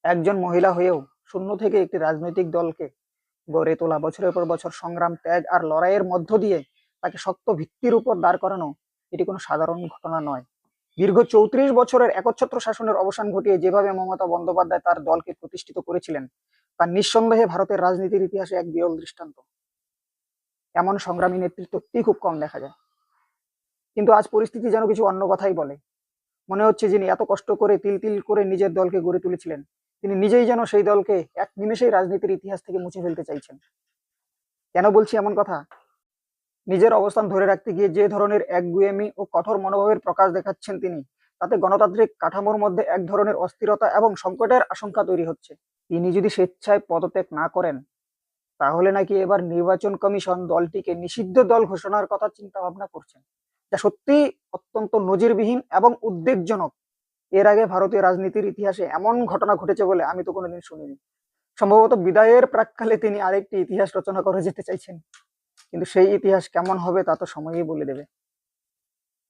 একজন মহিলা হয়েও শূন্য থেকে একটি রাজনৈতিক দলকে গড়ে তোলা, বছরের পর বছর সংগ্রাম, ত্যাগ আর লড়াইয়ের মধ্য দিয়ে তাকে শক্ত ভিত্তির উপর দাঁড় করানো, এটি কোনো সাধারণ ঘটনা নয়। দীর্ঘ 34 বছরের একচ্ছত্র শাসনের অবসান ঘটিয়ে যেভাবে মমতা বন্দ্যোপাধ্যায় তার দলকে প্রতিষ্ঠিত করেছিলেন, তা নিঃসন্দেহে ভারতের রাজনীতির ইতিহাসে এক বিরল দৃষ্টান্ত। এমন সংগ্রামী নেতৃত্বটি খুব কম দেখা যায়। কিন্তু আজ পরিস্থিতি যেন কিছু অন্য কথাই বলে। মনে হচ্ছে যিনি এত কষ্ট করে তিল তিল করে নিজের দলকে গড়ে তুলেছিলেন, তিনি নিজেই যেন সেই দলকে এক নিমেষেই রাজনীতির ইতিহাস থেকে মুছে ফেলতে চাইছেন। কেন বলছি এমন কথা? নিজের অবস্থান ধরে রাখতে গিয়ে যে ধরনের একগুঁয়েমি ও কঠোর মনোভাবের প্রকাশ দেখাচ্ছেন তিনি, তাতে গণতান্ত্রিক কাঠামোর মধ্যে এক ধরনের অস্থিরতা এবং সংকটের আশঙ্কা তৈরি হচ্ছে। তিনি যদি স্বেচ্ছায় পদত্যাগ না করেন, তাহলে নাকি এবার নির্বাচন কমিশন দলটিকে নিষিদ্ধ দল ঘোষণার কথা চিন্তা ভাবনা করছেন, যা সত্যি অত্যন্ত নজিরবিহীন এবং উদ্বেগজনক। এর আগে ভারতীয় রাজনীতির ইতিহাসে এমন ঘটনা ঘটেছে বলে আমি তো কোনোদিন শুনিনি। সম্ভবত বিদায়ের প্রাক্কালে তিনি আরেকটি ইতিহাস রচনা করে যেতে চাইছেন, কিন্তু সেই ইতিহাস কেমন হবে তা তো সময়ই বলে দেবে।